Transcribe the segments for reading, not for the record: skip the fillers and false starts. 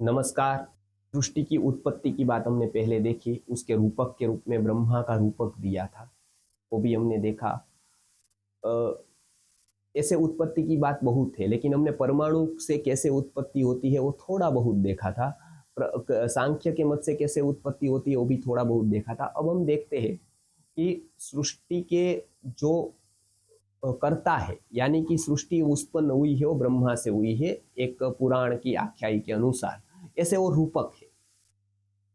नमस्कार। सृष्टि की उत्पत्ति की बात हमने पहले देखी, उसके रूपक के रूप में ब्रह्मा का रूपक दिया था, वो भी हमने देखा। ऐसे उत्पत्ति की बात बहुत है, लेकिन हमने परमाणु से कैसे उत्पत्ति होती है वो थोड़ा बहुत देखा था। सांख्य के मत से कैसे उत्पत्ति होती है वो भी थोड़ा बहुत देखा था। अब हम देखते हैं कि सृष्टि के जो करता है, यानी कि सृष्टि उत्पन्न हुई है वो ब्रह्मा से हुई है, एक पुराण की आख्यायी के अनुसार। ऐसे वो रूपक है।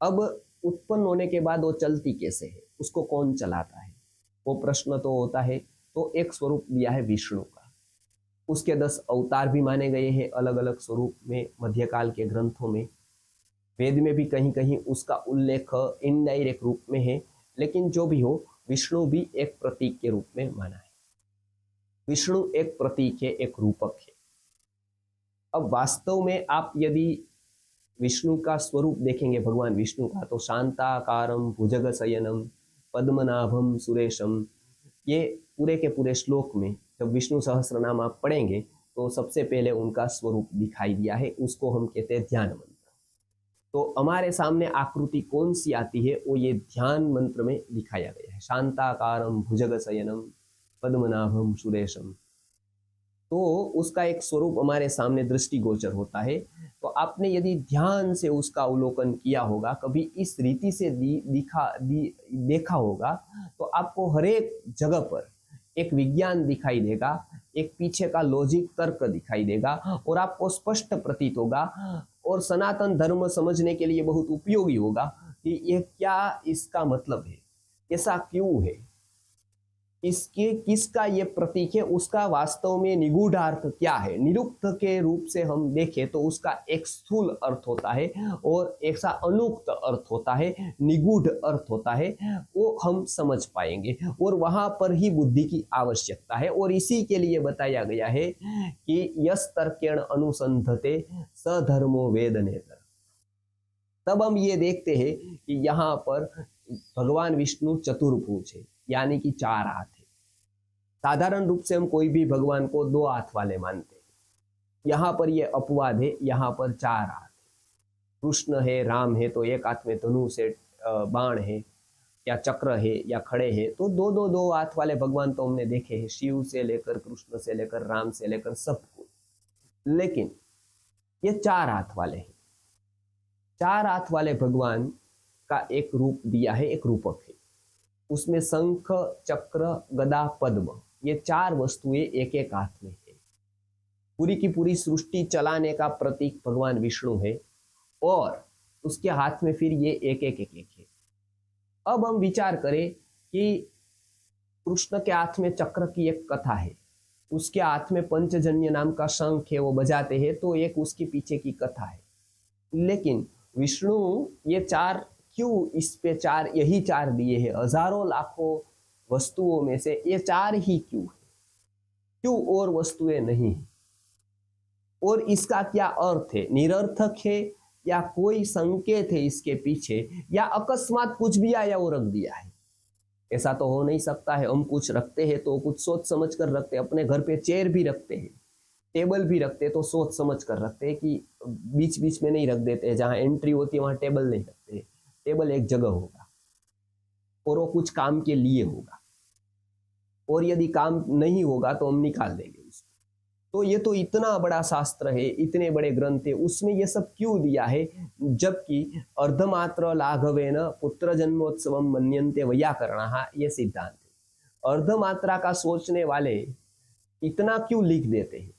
अब उत्पन्न होने के बाद वो चलती कैसे है, उसको कौन चलाता है, वो प्रश्न तो होता है। तो एक स्वरूप दिया है विष्णु का, उसके 10 अवतार भी माने गए हैं अलग अलग स्वरूप में मध्यकाल के ग्रंथों में। वेद में भी कहीं कहीं उसका उल्लेख इनडायरेक्ट रूप में है, लेकिन जो भी हो, विष्णु भी एक प्रतीक के रूप में माना है। विष्णु एक प्रतीक है, एक रूपक है। अब वास्तव में आप यदि विष्णु का स्वरूप देखेंगे, भगवान विष्णु का, तो शांताकारम भुजगशयनम पद्मनाभम सुरेशम, ये पूरे के पूरे श्लोक में जब विष्णु सहस्त्र नाम आप पढ़ेंगे तो सबसे पहले उनका स्वरूप दिखाई दिया है। उसको हम कहते हैं ध्यान मंत्र। तो हमारे सामने आकृति कौन सी आती है, वो ये ध्यान मंत्र में दिखाया गया है। शांताकारम भुजगशयनम पद्मनाभम सुरेशम, तो उसका एक स्वरूप हमारे सामने दृष्टिगोचर होता है। तो आपने यदि ध्यान से उसका अवलोकन किया होगा, कभी इस रीति से देखा होगा, तो आपको हर एक जगह पर एक विज्ञान दिखाई देगा, एक पीछे का लॉजिक तर्क दिखाई देगा, और आपको स्पष्ट प्रतीत होगा और सनातन धर्म समझने के लिए बहुत उपयोगी होगा कि ये क्या इसका मतलब है, ऐसा क्यों है, इसके किसका ये प्रतीक है, उसका वास्तव में निगूढ़ार्थ क्या है। निरुक्त के रूप से हम देखें तो उसका एक स्थूल अर्थ होता है और एक सा अनुक्त अर्थ होता है, निगूढ़ अर्थ होता है, वो हम समझ पाएंगे। और वहां पर ही बुद्धि की आवश्यकता है, और इसी के लिए बताया गया है कि यस तर्केण अनुसंधते स धर्मो वेदनेतर। तब हम ये देखते हैं कि यहाँ पर भगवान विष्णु चतुर्भुज है, यानी कि 4 हाथ है। साधारण रूप से हम कोई भी भगवान को 2 हाथ वाले मानते हैं, यहाँ पर ये अपवाद है, यहाँ पर 4 हाथ है। कृष्ण है, राम है, तो एक हाथ में धनुष है, बाण है, या चक्र है, या खड़े हैं, तो दो हाथ वाले भगवान तो हमने देखे हैं, शिव से लेकर कृष्ण से लेकर राम से लेकर सबको। लेकिन ये 4 हाथ वाले हैं। 4 हाथ वाले भगवान का एक रूप दिया है, एक रूपक है। उसमें शंख, चक्र, गदा, पद्म, ये 4 वस्तुएं एक एक हाथ में है। पूरी की पूरी सृष्टि चलाने का प्रतीक भगवान विष्णु है, और उसके हाथ में फिर ये एक एक है। अब हम विचार करें कि कृष्ण के हाथ में चक्र की एक कथा है, उसके हाथ में पंचजन्य नाम का शंख है, वो बजाते हैं, तो एक उसके पीछे की कथा है। लेकिन विष्णु ये 4 क्यों, इस पे 4, यही 4 दिए हैं हजारों लाखों वस्तुओं में से, ये 4 ही क्यों है, क्यों और वस्तुएं नहीं है, और इसका क्या अर्थ है, निरर्थक है या कोई संकेत है इसके पीछे, या अकस्मात कुछ भी आया वो रख दिया है। ऐसा तो हो नहीं सकता है। हम कुछ रखते हैं तो कुछ सोच समझ कर रखते हैं। अपने घर पे चेयर भी रखते हैं, टेबल भी रखते हैं, तो सोच समझ कर रखते हैं कि बीच बीच में नहीं रख देते, जहां एंट्री होती है वहां टेबल नहीं रखते। टेबल एक जगह होगा और वो कुछ काम के लिए होगा, और यदि काम नहीं होगा तो हम निकाल देंगे उसको। तो ये तो इतना बड़ा शास्त्र है, इतने बड़े ग्रंथ है, उसमें ये सब क्यों दिया है, जबकि अर्धमात्र लाघवेन पुत्र जन्मोत्सवम मन्यन्ते वैयाकरणाः, ये सिद्धांत है। अर्धमात्रा का सोचने वाले इतना क्यों लिख देते हैं,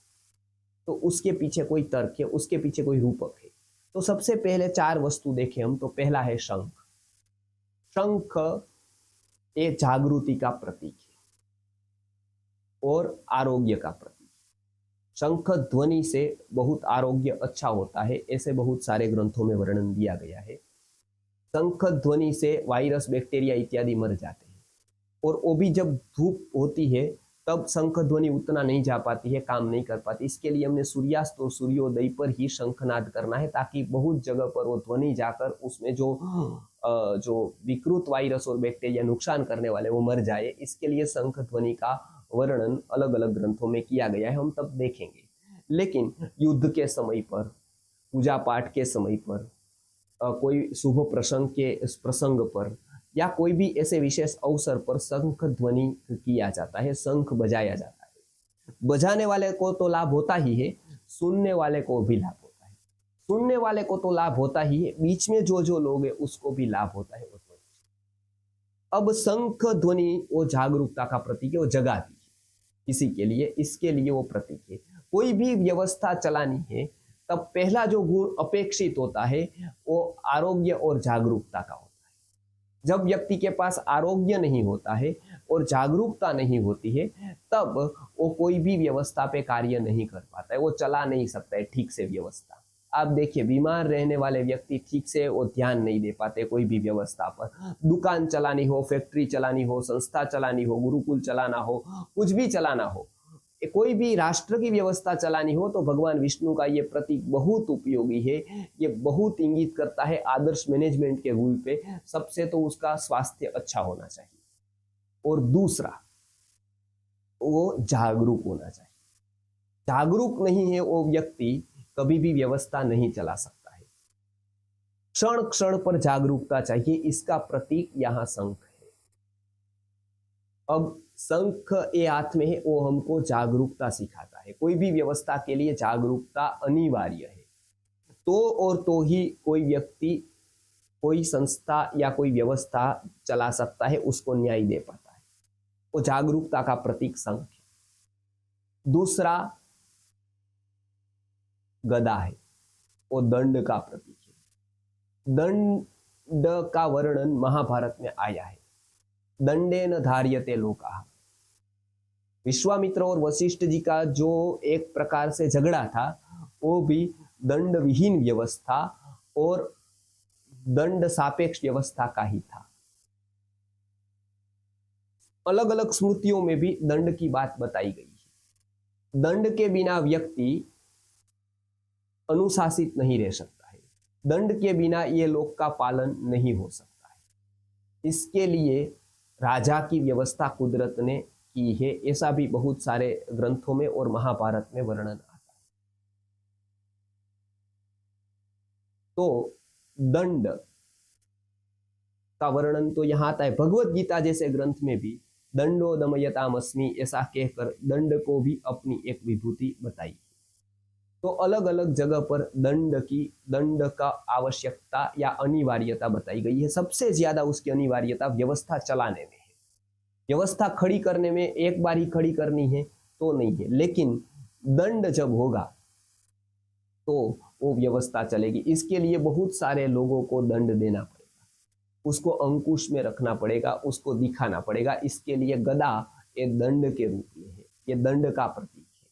तो उसके पीछे कोई तर्क है, उसके पीछे कोई रूपक है। तो सबसे पहले 4 वस्तु देखें हम, तो पहला है शंख। शंख ये जागृति का प्रतीक है और आरोग्य का प्रतीक। शंख ध्वनि से बहुत आरोग्य अच्छा होता है, ऐसे बहुत सारे ग्रंथों में वर्णन दिया गया है। शंख ध्वनि से वायरस, बैक्टीरिया इत्यादि मर जाते हैं, और वो भी जब धूप होती है तब शंख ध्वनि उतना नहीं जा पाती है, काम नहीं कर पाती। इसके लिए हमने सूर्यास्त और सूर्योदय पर ही शंखनाद करना है, ताकि बहुत जगह पर वो ध्वनि जाकर उसमें जो विकृत वायरस और बैक्टीरिया नुकसान करने वाले वो मर जाए। इसके लिए शंख ध्वनि का वर्णन अलग अलग ग्रंथों में किया गया है, हम तब देखेंगे। लेकिन युद्ध के समय पर पूजा पाठ के समय पर, कोई शुभ प्रसंग पर या कोई भी ऐसे विशेष अवसर पर शंख ध्वनि किया जाता है, शंख बजाया जाता है। बजाने वाले को तो लाभ होता ही है, सुनने वाले को भी लाभ होता है। सुनने वाले को तो लाभ होता ही है, बीच में जो जो लोग हैं उसको भी लाभ होता है। अब शंख ध्वनि वो जागरूकता का प्रतीक है, वो जगाती है किसी के लिए, इसके लिए वो प्रतीक है। कोई भी व्यवस्था चलानी है तब पहला जो गुण अपेक्षित होता है वो आरोग्य और जागरूकता का होता है। जब व्यक्ति के पास आरोग्य नहीं होता है और जागरूकता नहीं होती है तब वो कोई भी व्यवस्था पे कार्य नहीं कर पाता है, वो चला नहीं सकता है ठीक से व्यवस्था। आप देखिए, बीमार रहने वाले व्यक्ति ठीक से वो ध्यान नहीं दे पाते कोई भी व्यवस्था पर। दुकान चलानी हो, फैक्ट्री चलानी हो, संस्था चलानी हो, गुरुकुल चलाना हो, कुछ भी चलाना हो, कोई भी राष्ट्र की व्यवस्था चलानी हो तो भगवान विष्णु का ये प्रतीक बहुत उपयोगी है। ये बहुत इंगित करता है आदर्श मैनेजमेंट के रूल पे। सबसे तो उसका स्वास्थ्य अच्छा होना चाहिए और दूसरा वो जागरूक होना चाहिए। जागरूक नहीं है वो व्यक्ति कभी भी व्यवस्था नहीं चला सकता है। क्षण क्षण पर जागरूकता चाहिए, इसका प्रतीक यहां शंख है। अब शंख ये हाथ में है, वो हमको जागरूकता सिखाता है। कोई भी व्यवस्था के लिए जागरूकता अनिवार्य है, तो और तो ही कोई व्यक्ति, कोई संस्था या कोई व्यवस्था चला सकता है, उसको न्याय दे पाता है। वो जागरूकता का प्रतीक शंख है। दूसरा गदा है, वो दंड का प्रतीक है। दंड का वर्णन महाभारत में आया है। दंडेन धार्यते लोकाः। विश्वामित्र और वशिष्ठ जी का जो एक प्रकार से झगड़ा था वो भी दंड विहीन व्यवस्था और दंड सापेक्ष व्यवस्था का ही था। अलग अलग स्मृतियों में भी दंड की बात बताई गई है। दंड के बिना व्यक्ति अनुशासित नहीं रह सकता है, दंड के बिना ये लोक का पालन नहीं हो सकता है। इसके लिए राजा की व्यवस्था कुदरत ने की है, ऐसा भी बहुत सारे ग्रंथों में और महाभारत में वर्णन आता है। तो दंड का वर्णन तो यहां आता है। भगवत गीता जैसे ग्रंथ में भी दंडो दमयतामस्मि ऐसा कहकर दंड को भी अपनी एक विभूति बताई। तो अलग अलग जगह पर दंड का आवश्यकता या अनिवार्यता बताई गई है। सबसे ज्यादा उसकी अनिवार्यता व्यवस्था चलाने में है। व्यवस्था खड़ी करने में एक बार ही खड़ी करनी है तो नहीं है, लेकिन दंड जब होगा तो वो व्यवस्था चलेगी। इसके लिए बहुत सारे लोगों को दंड देना पड़ेगा, उसको अंकुश में रखना पड़ेगा, उसको दिखाना पड़ेगा। इसके लिए गदा ये दंड के रूप में है, ये दंड का प्रतीक है।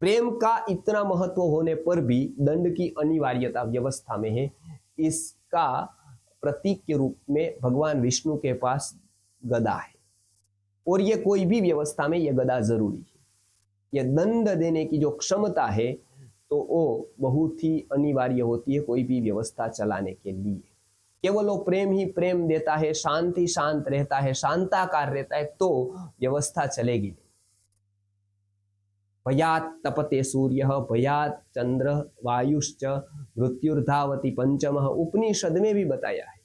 प्रेम का इतना महत्व होने पर भी दंड की अनिवार्यता व्यवस्था में है। इसका प्रतीक के रूप में भगवान विष्णु के पास गदा है और ये कोई भी व्यवस्था में ये गदा जरूरी है। ये दंड देने की जो क्षमता है तो वो बहुत ही अनिवार्य होती है कोई भी व्यवस्था चलाने के लिए। केवल वो प्रेम ही प्रेम देता है, शांति शांत रहता है, शांताकार रहता है तो व्यवस्था चलेगी नहीं। भयात् तपते सूर्य, भयात् चंद्र वायुश्च मृत्युर्धावति पंचमः। उपनिषद में भी बताया है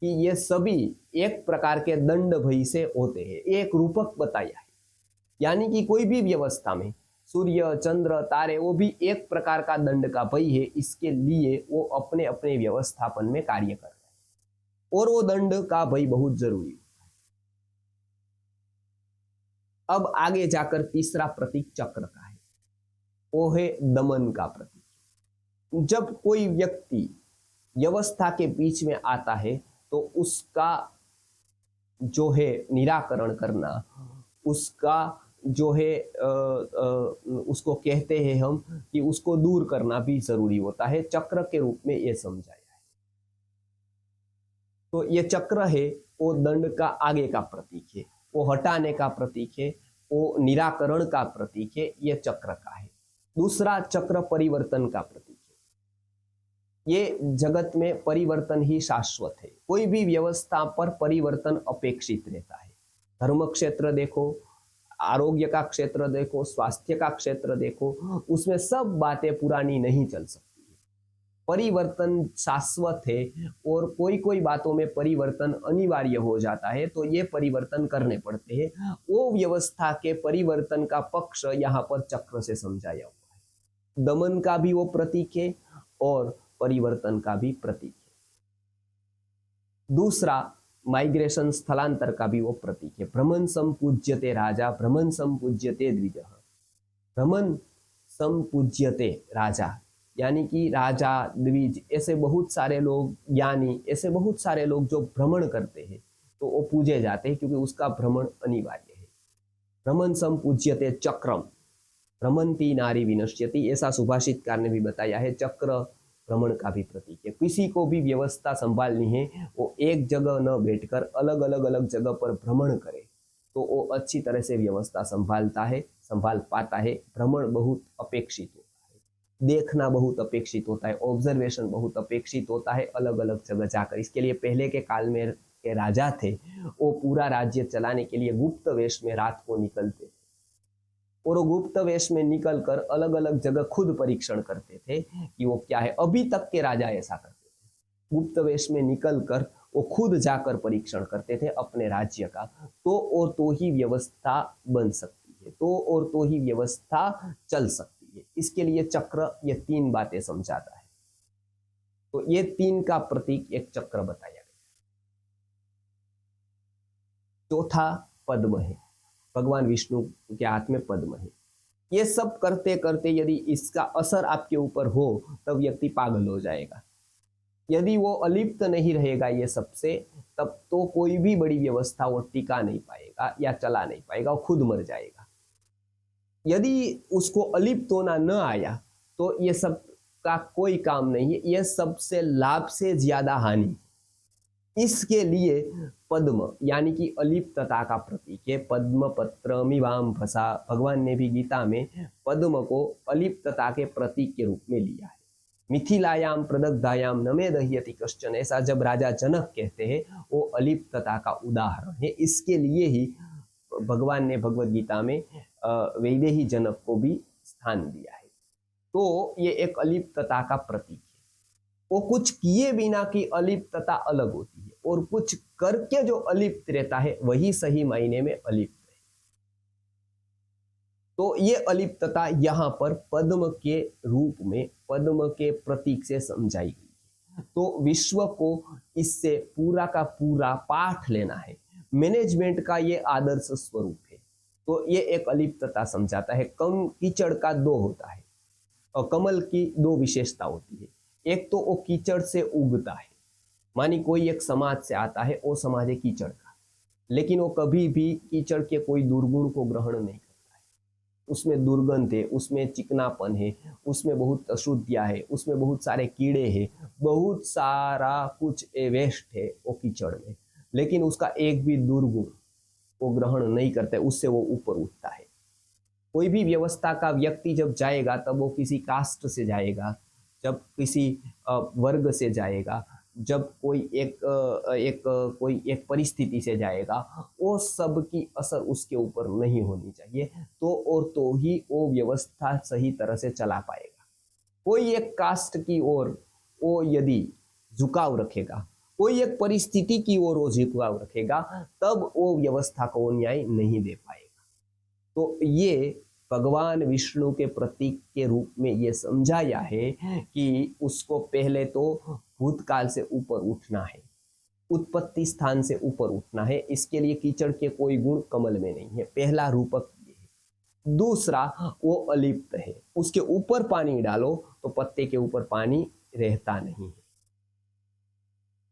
कि ये सभी एक प्रकार के दंड भय से होते हैं, एक रूपक बताया है। यानी कि कोई भी व्यवस्था में सूर्य चंद्र तारे वो भी एक प्रकार का दंड का भय है। इसके लिए वो अपने अपने व्यवस्थापन में कार्य कर रहे हैं और वो दंड का भय बहुत जरूरी है। अब आगे जाकर तीसरा प्रतीक चक्र का है, वो है दमन का प्रतीक। जब कोई व्यक्ति व्यवस्था के बीच में आता है तो उसका जो है निराकरण करना, उसका जो है उसको कहते हैं हम कि उसको दूर करना भी जरूरी होता है। चक्र के रूप में ये समझाया है। तो ये चक्र है वो दंड का आगे का प्रतीक है, वो हटाने का प्रतीक है, वो निराकरण का प्रतीक है। ये चक्र का है। दूसरा चक्र परिवर्तन का प्रतीक है। ये जगत में परिवर्तन ही शाश्वत है। कोई भी व्यवस्था पर परिवर्तन अपेक्षित रहता है। धर्म क्षेत्र देखो, आरोग्य का क्षेत्र देखो, स्वास्थ्य का क्षेत्र देखो, उसमें सब बातें पुरानी नहीं चल सकती। परिवर्तन शाश्वत है और कोई कोई बातों में परिवर्तन अनिवार्य हो जाता है, तो ये परिवर्तन करने पड़ते हैं। वो व्यवस्था के परिवर्तन का पक्ष यहाँ पर चक्र से समझाया हुआ है। दमन का भी वो प्रतीक है और परिवर्तन का भी प्रतीक है। दूसरा, माइग्रेशन, स्थलांतर का भी वो प्रतीक है। भ्रमण संपूज्यते राजा, भ्रमण संपूज्यते द्विजः। भ्रमण संपूज्यते राजा यानी कि राजा, द्विज, ऐसे बहुत सारे लोग, ज्ञानी, ऐसे बहुत सारे लोग जो भ्रमण करते हैं तो वो पूजे जाते हैं, क्योंकि उसका भ्रमण अनिवार्य है। भ्रमण संपूज्यते चक्रम, भ्रमंती नारी विनश्यति, ऐसा सुभाषितकार ने भी बताया है। चक्र भ्रमण का भी प्रतीक है। किसी को भी व्यवस्था संभालनी है, वो एक जगह न बैठकर अलग अलग जगह पर भ्रमण करे तो वो अच्छी तरह से व्यवस्था संभाल पाता है। भ्रमण बहुत अपेक्षित होता है, देखना बहुत अपेक्षित होता है, ऑब्जर्वेशन बहुत अपेक्षित होता है अलग अलग जगह जाकर। इसके लिए पहले के काल में के राजा थे, वो पूरा राज्य चलाने के लिए गुप्त वेश में रात को निकलते थे और वो गुप्त वेश में निकलकर अलग अलग जगह खुद परीक्षण करते थे कि वो क्या है। अभी तक के राजा ऐसा करते थे, गुप्त वेश में निकलकर वो खुद जाकर परीक्षण करते थे अपने राज्य का। तो और तो ही व्यवस्था बन सकती है, तो और तो ही व्यवस्था चल सकती है। इसके लिए चक्र ये तीन बातें समझाता है। तो ये तीन का प्रतीक एक चक्र बताया गया। चौथा पद्म है, भगवान विष्णु के हाथ में पद्म है। ये सब करते करते यदि इसका असर आपके ऊपर हो तब व्यक्ति पागल हो जाएगा। यदि वो अलिप्त नहीं रहेगा ये सबसे, तब तो कोई भी बड़ी व्यवस्था वो टिका नहीं पाएगा या चला नहीं पाएगा, वो खुद मर जाएगा। यदि उसको अलिप्त होना न आया तो ये सब का कोई काम नहीं है, ये सबसे लाभ से ज्यादा हानि। इसके लिए पद्म यानी कि अलिप्तता का प्रतीक है। पद्म पत्रमिवाम भसा, भगवान ने भी गीता में पद्म को अलिप्तता के प्रतीक के रूप में लिया है। मिथिलायाम प्रदग्धायाम न मे दह्यति कश्चन, ऐसा जब राजा जनक कहते हैं वो अलिप्तता का उदाहरण है। इसके लिए ही भगवान ने भगवद गीता में वैदेही जनक को भी स्थान दिया है। तो ये एक अलिप्तता का प्रतीक है। वो कुछ किए बिना की अलिप्तता अलग होती है और कुछ करके जो अलिप्त रहता है वही सही मायने में अलिप्त है। तो ये अलिप्तता यहाँ पर पद्म के रूप में, पद्म के प्रतीक से समझाई गई है। तो विश्व को इससे पूरा का पूरा पाठ लेना है। मैनेजमेंट का ये आदर्श स्वरूप है। तो ये एक अलिप्तता समझाता है। कम कीचड़ का दो होता है और कमल की दो विशेषता होती है। एक तो वो कीचड़ से उगता है, मानी कोई एक समाज से आता है, वो समाज है कीचड़ का, लेकिन वो कभी भी कीचड़ के कोई दुर्गुण को ग्रहण नहीं करता है। उसमें दुर्गंध है, उसमें चिकनापन है, उसमें बहुत अशुद्धियाँ है, उसमें बहुत सारे कीड़े हैं, बहुत सारा कुछ वेस्ट है वो कीचड़ में, लेकिन उसका एक भी दुर्गुण वो ग्रहण नहीं करता है, उससे वो ऊपर उठता है। कोई भी व्यवस्था का व्यक्ति जब जाएगा तब वो किसी कास्ट से जाएगा, जब किसी वर्ग से जाएगा, जब कोई एक परिस्थिति से जाएगा, वो सब की असर उसके ऊपर नहीं होनी चाहिए। तो और तो ही वो व्यवस्था सही तरह से चला पाएगा। कोई एक कास्ट की ओर वो यदि झुकाव रखेगा, कोई एक परिस्थिति की ओर वो झुकाव रखेगा, तब वो व्यवस्था को न्याय नहीं दे पाएगा। तो ये भगवान विष्णु के प्रतीक के रूप में ये समझाया है कि उसको पहले तो भूतकाल से ऊपर उठना है, उत्पत्ति स्थान से ऊपर उठना है। इसके लिए कीचड़ के कोई गुण कमल में नहीं है, पहला रूपक ये है। दूसरा, वो अलिप्त है, उसके ऊपर पानी डालो तो पत्ते के ऊपर पानी रहता नहीं है,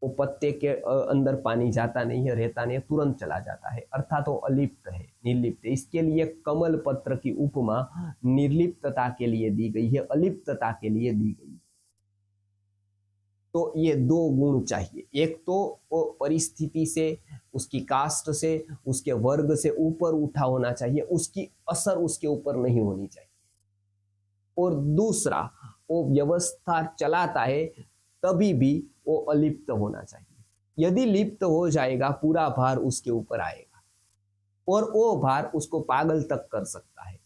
वो पत्ते के अंदर पानी जाता नहीं है, रहता नहीं है, तुरंत चला जाता है, अर्थात वो अलिप्त है, निर्लिप्त है। इसके लिए कमल पत्र की उपमा निर्लिप्तता के लिए दी गई है, अलिप्तता के लिए दी गई है। तो ये दो गुण चाहिए, एक तो वो परिस्थिति से, उसकी कास्ट से, उसके वर्ग से ऊपर उठा होना चाहिए, उसकी असर उसके ऊपर नहीं होनी चाहिए। और दूसरा, वो व्यवस्था चलाता है तभी भी वो अलिप्त होना चाहिए। यदि लिप्त हो जाएगा पूरा भार उसके ऊपर आएगा और वो भार उसको पागल तक कर सकता है।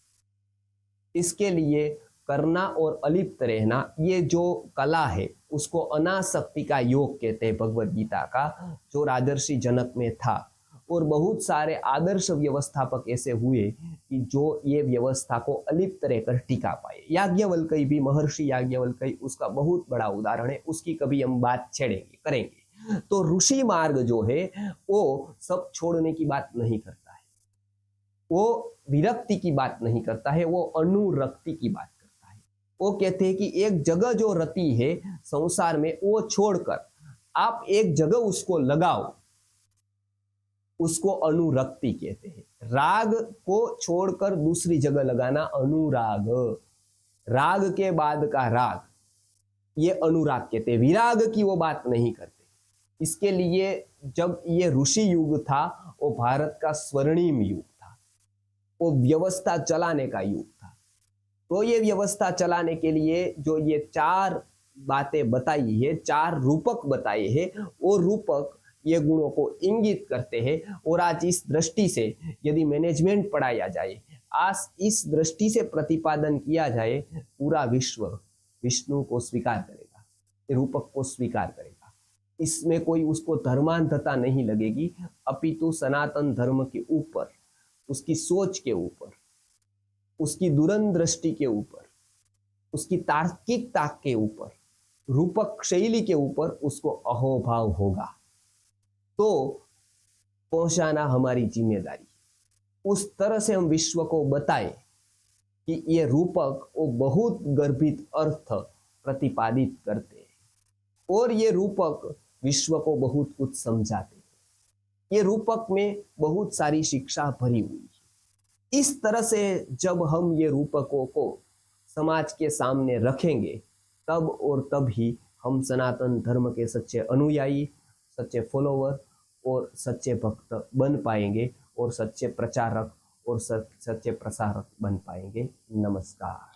इसके लिए करना और अलिप्त रहना, ये जो कला है उसको अनासक्ति का योग कहते हैं भगवत गीता का, जो राजर्षि जनक में था। और बहुत सारे आदर्श व्यवस्थापक ऐसे हुए कि जो ये व्यवस्था को अलिप्त रहकर टिका पाए। याज्ञवल्क्य भी, महर्षि याज्ञवल्क्य उसका बहुत बड़ा उदाहरण है, उसकी कभी हम बात छेड़ेंगे करेंगे। तो ऋषि मार्ग जो है वो सब छोड़ने की बात नहीं करता है, वो विरक्ति की बात नहीं करता है, वो अनुरक्ति की बात करता है। वो कहते हैं कि एक जगह जो रति है संसार में, वो छोड़कर आप एक जगह उसको लगाओ, उसको अनुरक्ति कहते हैं। राग को छोड़कर दूसरी जगह लगाना अनुराग, राग के बाद का राग, ये अनुराग कहते हैं। विराग की वो बात नहीं करते। इसके लिए जब ये ऋषि युग था, वो भारत का स्वर्णिम युग था, वो व्यवस्था चलाने का युग था। तो ये व्यवस्था चलाने के लिए जो ये 4 बातें बताई है, 4 रूपक बताए हैं, वो रूपक ये गुणों को इंगित करते हैं। और आज इस दृष्टि से यदि मैनेजमेंट पढ़ाया जाए, आज इस दृष्टि से प्रतिपादन किया जाए, पूरा विश्व विष्णु को स्वीकार करेगा, रूपक को स्वीकार करेगा। इसमें कोई उसको धर्मांधता नहीं लगेगी, अपितु सनातन धर्म के ऊपर, उसकी सोच के ऊपर, उसकी दूरंदृष्टि के ऊपर, उसकी तार्किकता के ऊपर, रूपक शैली के ऊपर उसको अहोभाव होगा। तो पहुंचाना हमारी जिम्मेदारी है। उस तरह से हम विश्व को बताएं कि ये रूपक वो बहुत गर्भित अर्थ प्रतिपादित करते हैं और ये रूपक विश्व को बहुत कुछ समझाते हैं। ये रूपक में बहुत सारी शिक्षा भरी हुई है। इस तरह से जब हम ये रूपकों को समाज के सामने रखेंगे, तब और तब ही हम सनातन धर्म के सच्चे अनुयायी, सच्चे फॉलोवर और सच्चे भक्त बन पाएंगे और सच्चे प्रचारक और सच्चे प्रसारक बन पाएंगे। नमस्कार।